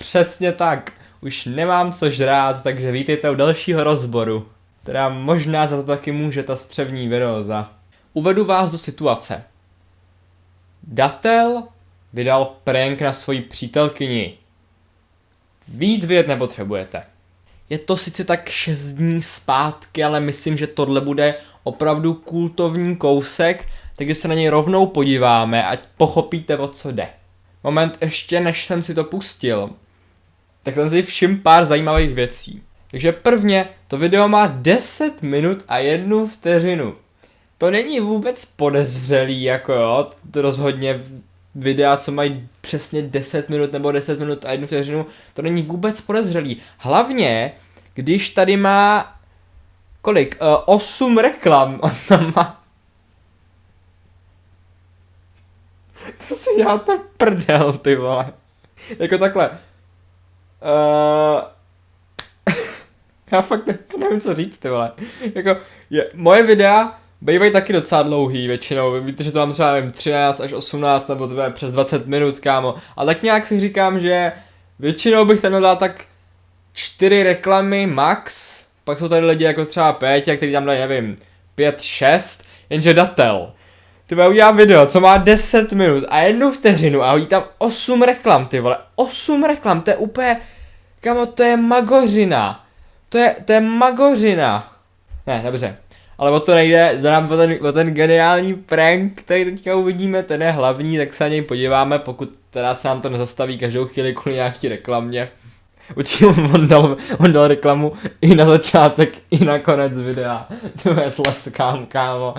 Přesně tak. Už nemám co žrát, takže vítejte u dalšího rozboru. Teda možná za to taky může ta střevní viróza. Uvedu vás do situace. Datel vydal prank na svoji přítelkyni. Víc vědět nepotřebujete. Je to sice tak 6 dní zpátky, ale myslím, že tohle bude opravdu kultovní kousek, takže se na něj rovnou podíváme, ať pochopíte, o co jde. Moment, ještě než jsem si to pustil, tak jsem si všiml pár zajímavých věcí. Takže prvně, to video má 10 minut a 1 vteřinu. To není vůbec podezřelý, jako jo, to rozhodně videa, co mají přesně 10 minut nebo 10 minut a 1 vteřinu, to není vůbec podezřelý. Hlavně, když tady má, kolik, 8 reklam, on tam má. To si děláte prdel, ty vole. Jako takhle. Já fakt nevím, co říct, ty vole. Jako, moje videa bývají taky docela dlouhý většinou. Víte, že to mám třeba, nevím, 13 až 18 nebo to je přes 20 minut, kámo. A tak nějak si říkám, že většinou bych tam dal tak 4 reklamy max. Pak jsou tady lidi jako třeba Péťa, který tam dají, nevím, 5-6. Jenže Datel. Ty vole, udělá video, co má 10 minut a 1 vteřinu a hodí tam 8 reklam, ty vole. 8 reklam, to je úplně, kamo, to je magořina. To je magořina. Ne, dobře. Ale o to nejde, jde nám o ten geniální prank, který teďka uvidíme, ten je hlavní, tak se na něj podíváme, pokud teda se nám to nezastaví každou chvíli kvůli nějaký reklamě. Určitě on dal reklamu i na začátek, i na konec videa. To je tleskám, kámo.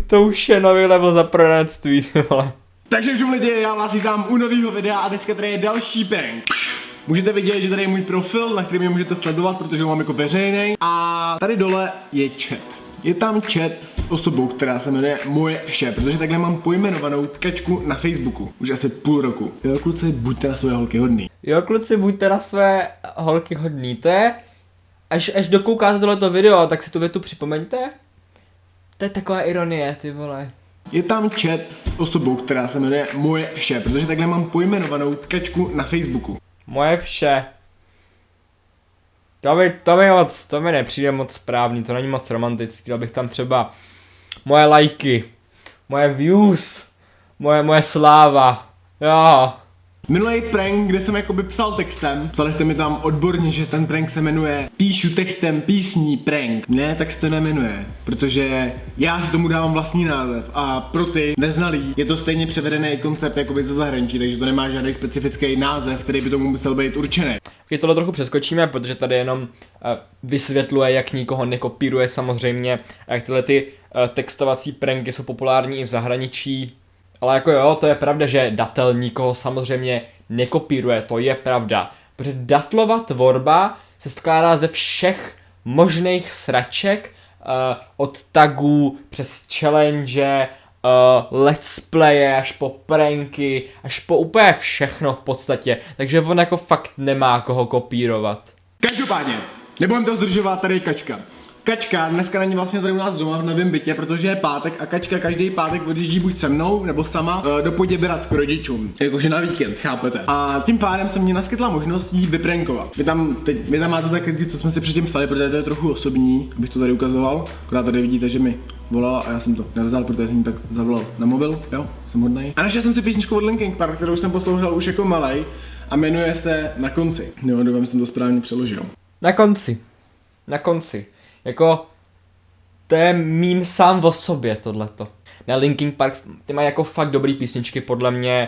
To už je nový level za prodectví, ty vole. Takže už lidi, já vás vítám u nového videa a dneska tady je další prank. Můžete vidět, že tady je můj profil, na kterém mě můžete sledovat, protože ho mám jako veřejný. A tady dole je chat. Je tam chat s osobou, která se jmenuje Moje vše, protože takhle mám pojmenovanou kačku na Facebooku. Už asi půl roku. Jo, kluci, buďte na své holky hodný. Jo, kluci, buďte na své holky hodný. To je, až dokoukáte tohleto video, tak si tu větu připomeňte. To je taková ironie, ty vole. Je tam chat s osobou, která se jmenuje Moje vše, protože takhle mám pojmenovanou kačku na Facebooku. Moje vše. To mi nepřijde moc správný, to není moc romantický, dal bych tam třeba moje lajky, moje views, moje sláva, jo. Minulý prank, kde jsem jakoby psal textem, psali jste mi tam odborně, že ten prank se jmenuje Píšu textem písní prank. Ne, tak se to nemenuje, protože já si tomu dávám vlastní název a pro ty neznalý je to stejně převedený koncept jakoby ze zahraničí, takže to nemá žádný specifický název, který by tomu musel být určený. Když tohle trochu přeskočíme, protože tady jenom vysvětluje, jak nikoho nekopíruje samozřejmě, a jak tyhle ty textovací pranky jsou populární i v zahraničí. Ale jako jo, to je pravda, že Datel nikoho samozřejmě nekopíruje, to je pravda. Protože Datlova tvorba se skládá ze všech možných sraček, od tagů přes challenge, let's playe, až po pranky, až po úplně všechno v podstatě. Takže on jako fakt nemá koho kopírovat. Každopádně, nebudem to zdržovat, tady je kačka. Kačka dneska není vlastně tady u nás doma v novém bytě, protože je pátek a kačka každý pátek odjíždí buď se mnou nebo sama do Poděbrad k rodičům. Jakože na víkend, chápete? A tím pádem se mě naskytla možnost jí vyprankovat. Vy tam máte taky, co jsme si předtím psali, protože to je trochu osobní, abych to tady ukazoval. Akorát tady vidíte, že mi volala a já jsem to nevzal, protože jsem mi tak zavolal na mobil, jo, jsem hodnej. A našel jsem si písničku od Linkin Park, kterou jsem poslouchal už jako malej a jmenuje se Na konci. Jo, doufám, jsem to správně přeložil. Na konci. Jako, to je mím sám o sobě, tohleto. Na Linkin Park, ty mají jako fakt dobrý písničky, podle mě.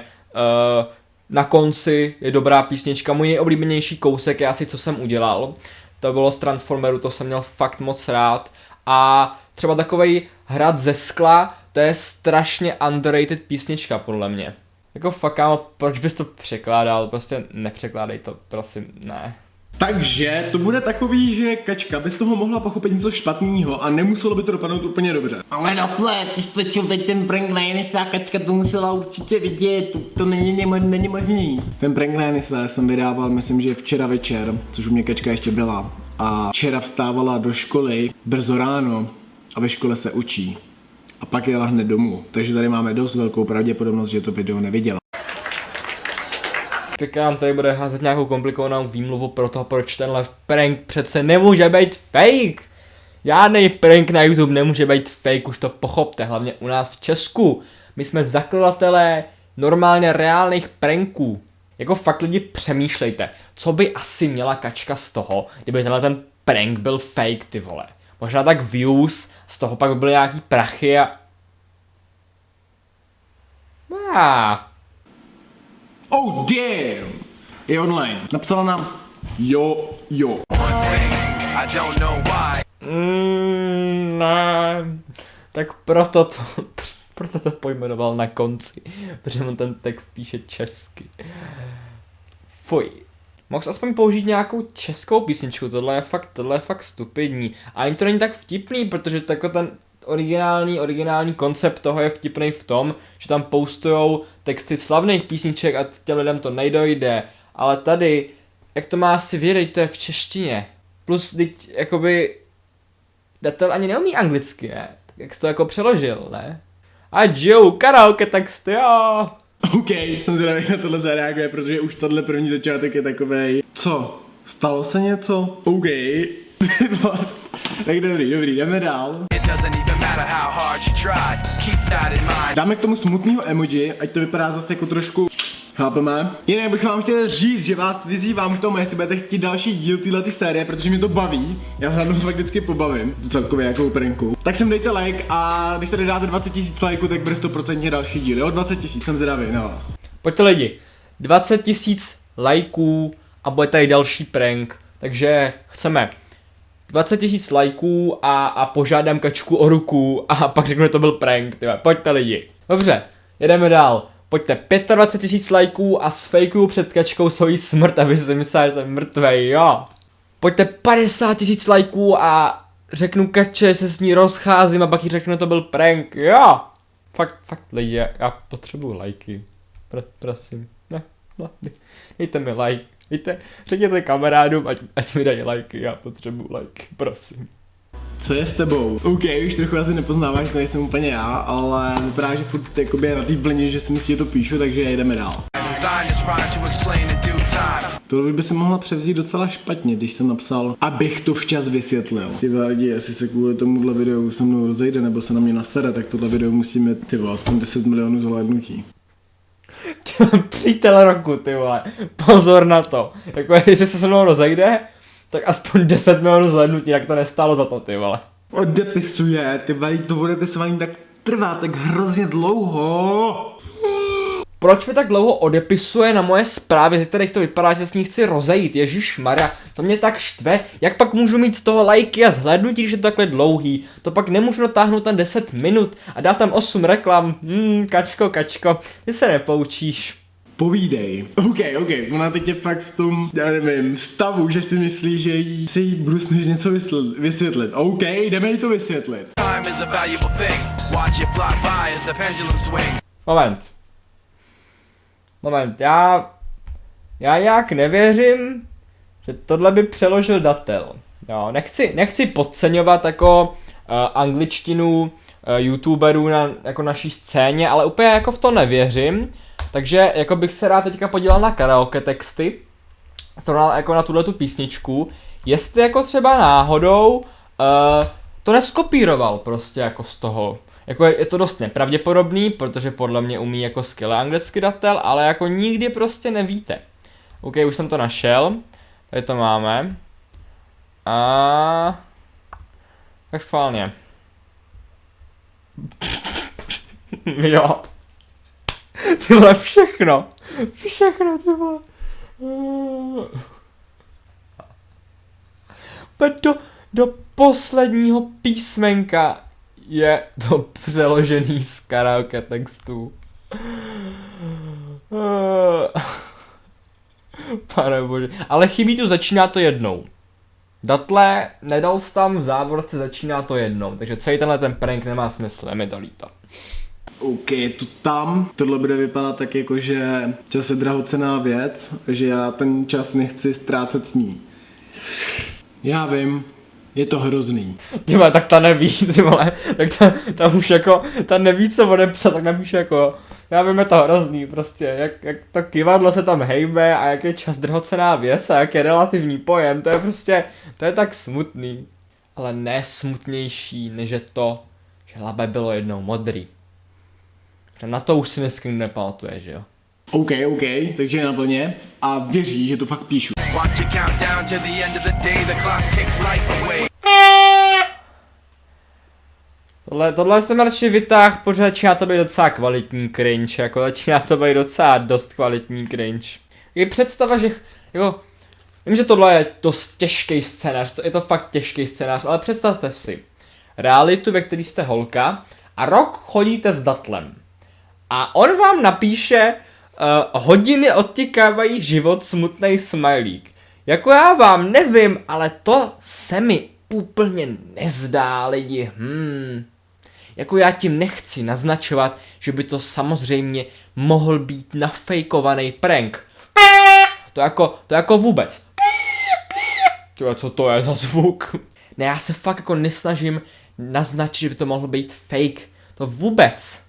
Na konci je dobrá písnička, můj nejoblíbenější kousek je asi Co jsem udělal. To bylo z Transformeru, to jsem měl fakt moc rád. A třeba takovej Hrad ze skla, to je strašně underrated písnička, podle mě. Jako fakt, kámo, proč bys to překládal, prostě nepřekládej to, prosím, ne. Takže to bude takový, že kačka by z toho mohla pochopit něco špatného a nemuselo by to dopadnout úplně dobře. Ale naple, když točil teď ten prank na Janisa, kačka to musela určitě vidět, to není možný. Ten prank na Janisa jsem vydával, myslím, že včera večer, což u mě kačka ještě byla. A včera vstávala do školy brzo ráno a ve škole se učí. A pak jela hned domů, takže tady máme dost velkou pravděpodobnost, že to video neviděla. Tak nám tady bude házet nějakou komplikovanou výmluvu pro to, proč tenhle prank přece nemůže být fake. Žádnej prank na YouTube nemůže být fake, už to pochopte, hlavně u nás v Česku. My jsme zakladatelé normálně reálných pranků. Jako fakt lidi přemýšlejte, co by asi měla Kačka z toho, kdyby tenhle ten prank byl fake, ty vole. Možná tak views, z toho pak by byly nějaký prachy a... Oh damn! Je online. Napsala nám jo. Ne. Tak proto to pojmenoval na konci, protože on ten text píše česky. Fuj. Mohl jsi aspoň použít nějakou českou písničku, tohle je fakt stupidní. A ani to není tak vtipný, protože to jako ten originální koncept toho je vtipný v tom, že tam postujou texty slavných písniček a těm lidem to nedojde. Ale tady, jak to má asi vědět, to je v češtině. Plus, teď, jakoby, datel ani neumí anglicky, ne? Tak jak jsi to jako přeložil, ne? A Joe, karaoke texty, jo! OK, jsem zvědavý na tohle zareaguje, protože už tohle první začátek je takovej... Co? Stalo se něco? OK. Tak dobrý, jdeme dál. Dáme k tomu smutného emoji, ať to vypadá zase jako trošku... Chápeme? Jinak bych vám chtěl říct, že vás vyzývám k tomu, jestli budete chtít další díl této série, protože mě to baví. Já se na tom fakt vždycky pobavím, celkově jakou pranku. Tak sem dejte like a když tady dáte 20 000 lajků, tak bude 100% další díl, jo? 20 000, jsem zvědavý na vás. Pojďte lidi, 20 000 lajků a bude tady další prank, takže chceme 20 000 lajků a požádám Kačku o ruku a pak řeknu, že to byl prank, tyhle. Pojďte lidi. Dobře, jedeme dál. Pojďte 25 000 lajků a sfejkuju před Kačkou svoji smrt, aby si myslel, že jsem mrtvej, jo. Pojďte 50 000 lajků a řeknu Kače, že se s ní rozcházím a pak jí řeknu, že to byl prank, jo. Fakt lidi, já potřebuju lajky. Prosím, ne, dejte mi like. Víte, řekněte kamarádům, ať mi dají lajky, já potřebuju lajky, prosím. Co je s tebou? OK, už trochu asi nepoznáváš, to nejsem úplně já, ale vypadá, že furt jakoby je na té vlně, že si myslí, že to píšu, takže jdeme dál. Tohle by se mohla převzít docela špatně, když jsem napsal, abych to včas vysvětlil. Ty lidi, jestli se kvůli tomuhle videu se mnou rozejde nebo se na mě nasere, tak tohle video musí mít, ty vole, aspoň 10 milionů zhlédnutí. Přítel roku, ty vole, pozor na to. Jako jestli se mnou rozejde, tak aspoň 10 milionů zhlédnutí, jak to nestálo za to, ty vole. Odepisuje, ty vole, to odepisování tak trvá tak hrozně dlouho. Proč mi tak dlouho odepisuje na moje zprávy, ze kterých to vypadá, že se s ní chci rozejít, ježišmarja, to mě tak štve, jak pak můžu mít z toho lajky a zhlédnutí, když je to takhle dlouhý, to pak nemůžu dotáhnout tam 10 minut a dát tam 8 reklam, Kačko, ty se nepoučíš. Povídej. OK, ona teď je fakt v tom, já nevím, stavu, že si myslí, že si jí budu snažit něco vysvětlit. OK, jdeme jí to vysvětlit. Moment, já nějak nevěřím, že tohle by přeložil datel. Jo, nechci podceňovat jako angličtinu youtuberů jako naší scéně, ale úplně jako v to nevěřím. Takže jako bych se rád teďka podíval na karaoke texty, srovnal jako na tuhletu písničku, jestli jako třeba náhodou to neskopíroval prostě jako z toho. Jako je to dost nepravděpodobný, protože podle mě umí jako skvěle anglicky datel, ale jako nikdy prostě nevíte. OK, už jsem to našel, tady to máme. A tak schválně. Jo. Ty vole, všechno, ty vole. Do posledního písmenka je to přeložený z karaoke textů. Pane bože. Ale chybí tu začíná to jednou. Datle, nedal jsi tam v závorce začíná to jednou, takže celý tenhle ten prank nemá smysl, je mi to líto. OK, je to tam. Tohle bude vypadat tak jako, že čas je drahocenná věc, že já ten čas nechci ztrácet s ní. Já vím, je to hrozný. Ty vole, tak ta neví, ty vole, tak ta už jako, ta neví co odepsat, tak napíše jako, Já vím, je to hrozný prostě, jak to kivadlo se tam hejbe a jak je čas drahocenná věc a jak je relativní pojem, to je prostě, to je tak smutný. Ale ne smutnější, než je to, že Labe bylo jednou modrý. Že na to už si dneska nikdo nepamatuje, že jo? OK, takže je na plně a věří, že to fakt píšu. Watch it count down to the end of the day. The clock takes life away. Tohle jsem radši vytáhl, protože začíná to být docela kvalitní cringe, jako začíná to být docela dost kvalitní cringe. Je představa, že, jako, vím, že tohle je dost těžký scénář, je to fakt těžký scénář, ale představte si realitu, ve které jste holka a rok chodíte s datlem. A on vám napíše, hodiny odtikávají život, smutnej smajlík. Jako já vám nevím, ale to se mi úplně nezdá, lidi. Jako já tím nechci naznačovat, že by to samozřejmě mohl být nafejkovaný prank. To jako vůbec. Tyhle, co to je za zvuk? Ne, já se fakt jako nesnažím naznačit, že by to mohl být fake. To vůbec.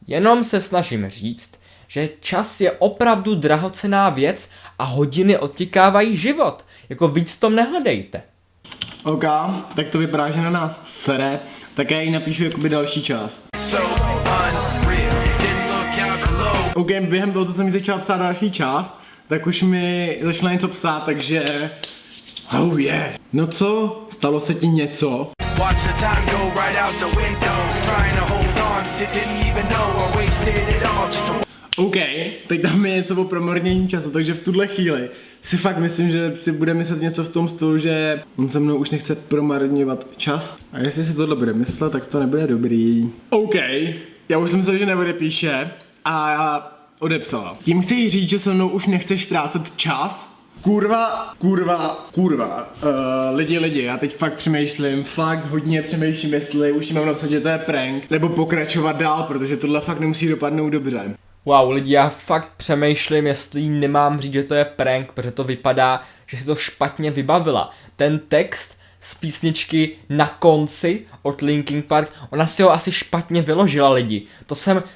Jenom se snažím říct, že čas je opravdu drahocenná věc a hodiny odtikávají život. Jako víc tom nehledejte. OK, tak to vypadá, že na nás sere, tak já jí napíšu jakoby další část. So unreal. Didn't look out below. OK, během toho, co jsem mi začal psát další část, tak už mi začala něco psát, takže... Oh yeah. No co? Stalo se ti něco? Watch the time go right out the window. Trying to hold on to didn't even know I wasted it all just to... OK, teď dáme něco o promarnění času, takže v tuhle chvíli si fakt myslím, že si bude myslet něco v tom stylu, že on se mnou už nechce promarňovat čas. A jestli si tohle bude myslet, tak to nebude dobrý. OK, já už jsem se, že neodepíše a odepsala. Tím chci říct, že se mnou už nechceš ztrácet čas? Kurva. Lidi, já teď fakt přemýšlím, fakt hodně přemýšlím, jestli už mám napsat, že to je prank, nebo pokračovat dál, protože tohle fakt nemusí dopadnout dobře. Wow, lidi, já fakt přemýšlím, jestli jí nemám říct, že to je prank, protože to vypadá, že si to špatně vybavila. Ten text z písničky Na konci od Linkin Park, ona si ho asi špatně vyložila, lidi.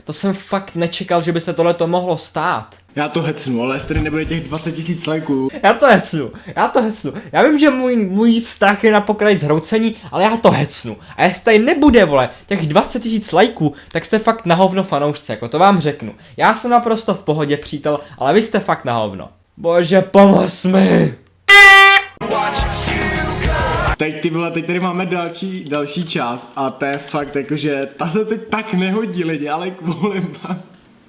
To jsem fakt nečekal, že by se tohle to mohlo stát. Já to hecnu, ale jestli tady nebude těch 20 000 lajků. Já to hecnu. Já vím, že můj strach je na pokraji zhroucení, ale já to hecnu. A jestli tady nebude, vole, těch 20 000 lajků, tak jste fakt na hovno fanoušce, jako to vám řeknu. Já jsem naprosto v pohodě, přítel, ale vy jste fakt na hovno. Bože, pomoz mi. Teď ty vole, teď tady máme další část a to je fakt jakože, ta se teď tak nehodí lidi, ale kvůli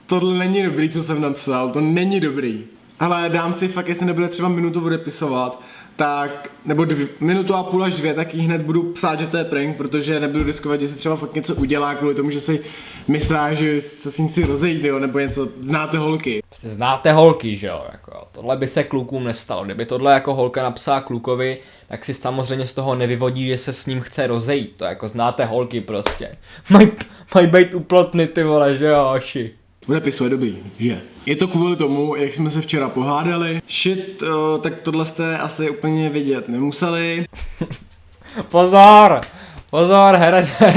tohle není dobrý, co jsem napsal, to není dobrý. Ale dám si fakt, jestli nebude třeba minutu odepisovat, tak, nebo minutu a půl až 2, tak jí hned budu psát, že to je prank, protože nebudu riskovat, že si třeba fakt něco udělá kvůli tomu, že si myslá, že se s ní chci rozejít, jo, nebo něco, znáte holky. Prostě znáte holky, že jo, jako tohle by se klukům nestalo. Kdyby tohle jako holka napsala klukovi, tak si samozřejmě z toho nevyvodí, že se s ním chce rozejít, to jako znáte holky prostě. Mají být uplotny, ty vole, že jo, oši. Odepisu je dobrý, že? Je to kvůli tomu, jak jsme se včera pohádali. Shit, tak tohle jste asi úplně vidět nemuseli. Pozor,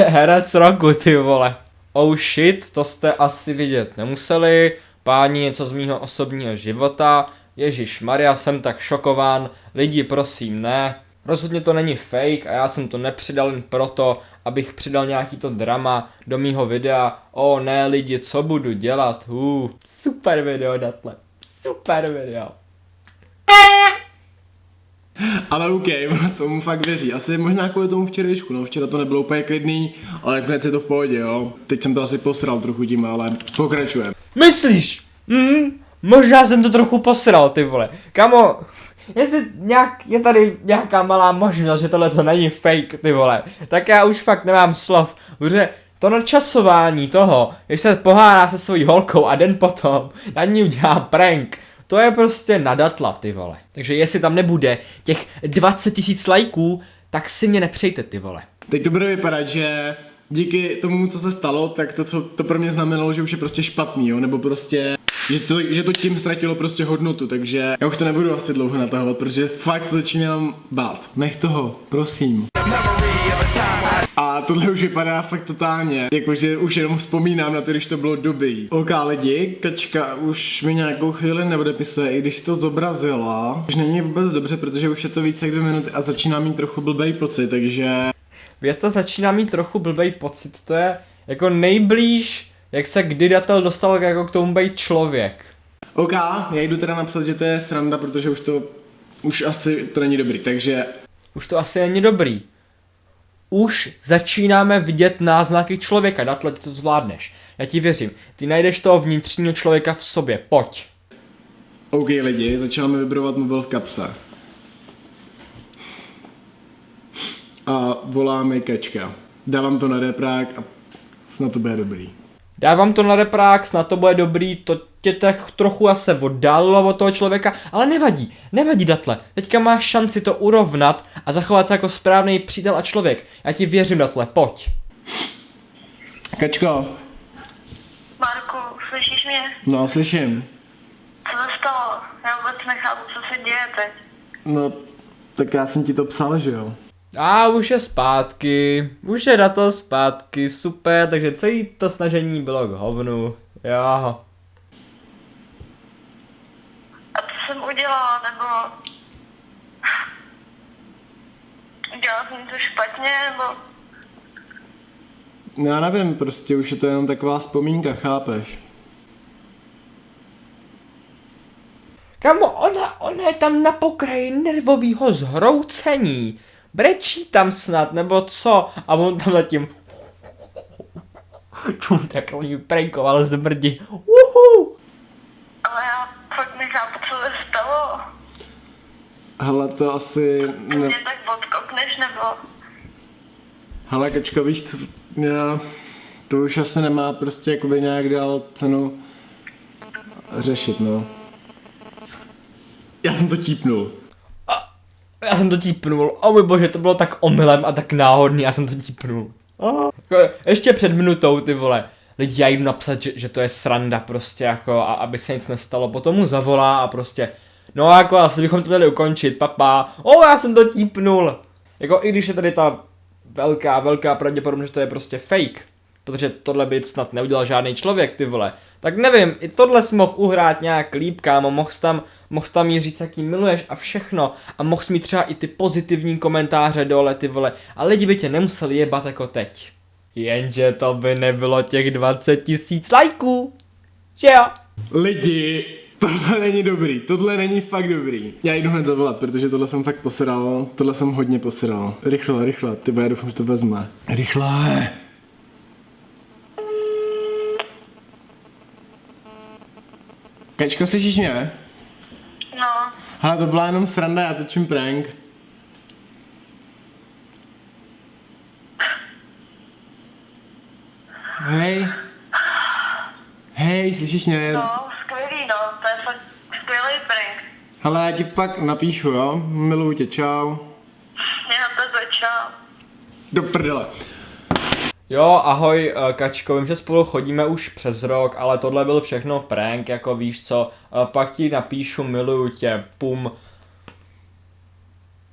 herec roku, ty vole. Oh shit, to jste asi vidět nemuseli. Páni, něco z mýho osobního života. Ježišmarja, jsem tak šokován. Lidi, prosím, ne. Rozhodně to není fake a já jsem to nepřidal jen proto, abych přidal nějaký to drama do mýho videa. Ne lidi, co budu dělat? Super video, Datle. Super video. Ale OK, ona tomu fakt věří. Asi možná kvůli tomu včerejšku, no včera to nebylo úplně klidný, ale nakonec je to v pohodě, jo. Teď jsem to asi posral trochu tím, ale pokračujeme. Myslíš? Možná jsem to trochu posral, ty vole. Kamo, jestli je tady nějaká malá možnost, že tohle to není fake, ty vole, tak já už fakt nemám slov, protože to načasování toho, když se pohádá se svojí holkou a den potom na ní udělá prank, to je prostě na datla, ty vole. Takže jestli tam nebude těch 20 000 lajků, tak si mě nepřejte, ty vole. Teď to bude vypadat, že díky tomu, co se stalo, tak to pro mě znamenalo, že už je prostě špatný, jo, nebo prostě, že to tím ztratilo prostě hodnotu, takže já už to nebudu asi dlouho natahovat, protože fakt se začínám bát. Nech toho, prosím. A tohle už vypadá fakt totálně, jakože už jenom vzpomínám na to, když to bylo dobrý. OK lidi, Kačka už mi nějakou chvíli neodepisuje, i když si to zobrazila. Už není vůbec dobře, protože už je to více jak 2 minuty a začíná mít trochu blbej pocit, takže... Věta začíná mít trochu blbej pocit, to je jako nejblíž, jak se kdy datel dostal jako k tomu být člověk. OK, já jdu teda napsat, že to je sranda, protože už asi to není dobrý, takže... Už to asi není dobrý. Už začínáme vidět náznaky člověka, datle, ty to zvládneš. Já ti věřím, ty najdeš toho vnitřního člověka v sobě, pojď. OK lidi, začínáme vibrovať mobil v kapse. A volá mi Kačka. Dávám to na reprák a snad to bude dobrý. Dávám to na reprák, snad to bude dobrý, to tě tak trochu asi oddálilo od toho člověka, ale nevadí datle. Teďka máš šanci to urovnat a zachovat se jako správný přítel a člověk. Já ti věřím, datle, pojď. Kačko. Marku, slyšíš mě? No, slyším. Co se stalo? Já vůbec nechápu, co se děje teď. No, tak já jsem ti to psal, že jo? A už je zpátky, už je datel zpátky, super, takže celé to snažení bylo k hovnu, jo. A co jsem udělala, nebo... Udělala jsem něco špatně, nebo... Já nevím, prostě už je to jenom taková vzpomínka, chápeš? Kamo, ona je tam na pokraji nervového zhroucení. Brečí tam snad, nebo co? A on tam zatím... Čum, tak oni prankoval zmrdi. Ale já fakt nechápu, co se stalo. Hele, to asi... Ty mě tak odkopneš, nebo... Hele, Kačka, víš co? To už asi nemá prostě jakoby nějak dál cenu řešit, no. Já jsem to típnul. Já jsem to típnul, o můj bože, to bylo tak omylem a tak náhodný, já jsem to típnul. Ještě před minutou, ty vole. Lidi, já jdu napsat, že to je sranda prostě jako, a aby se nic nestalo, potom mu zavolá a prostě, no jako asi bychom to měli ukončit, papa, já jsem to típnul. Jako i když je tady ta velká pravděpodobnost, že to je prostě fake, protože tohle by snad neudělal žádný člověk, ty vole. Tak nevím, i tohle jsi mohl uhrát nějak líp, kámo, mohl jsi tam jí říct, jak jí miluješ a všechno. A mohl jsi mít třeba i ty pozitivní komentáře dole, ty vole. A lidi by tě nemuseli jebat jako teď. Jenže to by nebylo těch 20 000 lajků. Že jo? Lidi, tohle není dobrý, tohle není fakt dobrý. Já jdu hned zavolat, protože tohle jsem fakt posedal, tohle jsem hodně posedal. Rychle, ty já doufám, že to vezme. Rychle. Kačko, slyšíš mě? No, Hele, to byla jenom sranda, já točím prank. Hej, slyšíš mě? no, skvělý, no, to je fakt skvělý prank. Hele, já ti pak napíšu, jo? Miluju tě, čau. Já to začal. Do prdele. Jo, ahoj Kačko, vím, že spolu chodíme už přes rok, ale tohle byl všechno prank, jako víš co, pak ti napíšu, miluju tě, pum.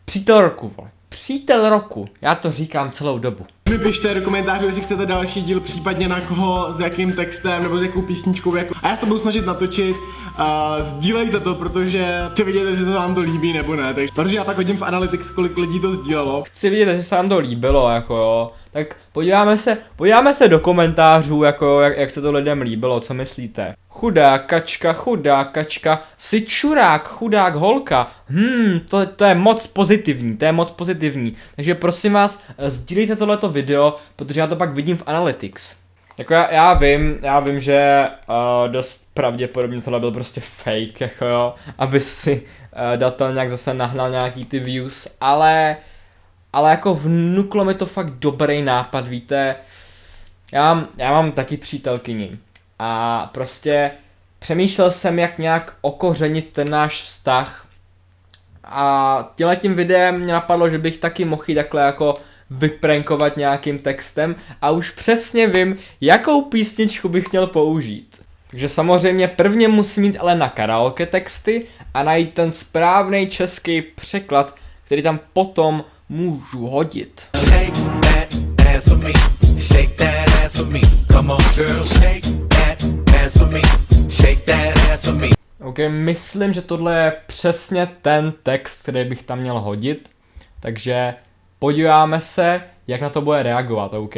Přítel roku, vole. Přítel roku, já to říkám celou dobu. Mi pište do komentářů, jestli chcete další díl, případně na koho, s jakým textem, nebo s jakou písničkou, jako. A já se to budu snažit natočit. Sdílejte to, protože chci vidět, jestli se vám to líbí nebo ne. Takže, protože já pak vidím v Analytics, kolik lidí to sdílelo. Chci vidět, jestli se vám to líbilo, jako jo. Tak podíváme se do komentářů, jako jak se to lidem líbilo, co myslíte. Chudá kačka, jsi čurák, chudák holka. To je moc pozitivní, Takže prosím vás, sdílejte tohleto video, protože já to pak vidím v Analytics. Jako já vím, že dost pravděpodobně tohle byl prostě fake, jako jo, aby si datel nějak zase nahnal nějaký ty views, ale jako vnuklo mi to fakt dobrý nápad, víte, já mám taky přítelkyni a prostě přemýšlel jsem, jak nějak okořenit ten náš vztah a tímhletím videem mě napadlo, že bych taky mohl jít takhle jako vyprankovat nějakým textem a už přesně vím, jakou písničku bych měl použít. Takže samozřejmě prvně musím mít ale na karaoke texty a najít ten správný český překlad, který tam potom můžu hodit. Shake that ass for me. Shake that ass for me. Come on, girl, shake that ass for me. Shake that ass for me. OK, myslím, že tohle je přesně ten text, který bych tam měl hodit. Takže podíváme se, jak na to bude reagovat, OK?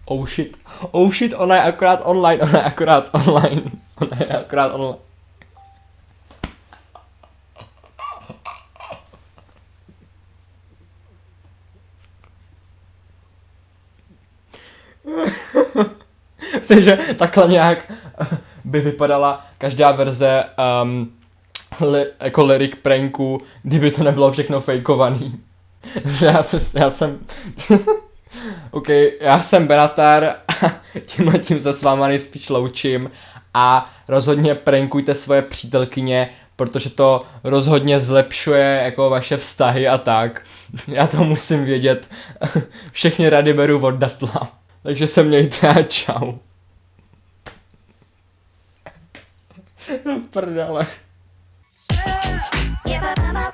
Oh shit, ona je akorát online. Myslím, že takhle nějak by vypadala každá verze jako lyric pranku, kdyby to nebylo všechno fejkovaný. já jsem OK, já jsem Benatar a tímhletím se s váma nejspíš loučím a rozhodně prankujte svoje přítelkyně, protože to rozhodně zlepšuje jako vaše vztahy a tak. Já to musím vědět. Všechny rady beru od Datla. Takže se mějte a čau. Prdele. Yeah,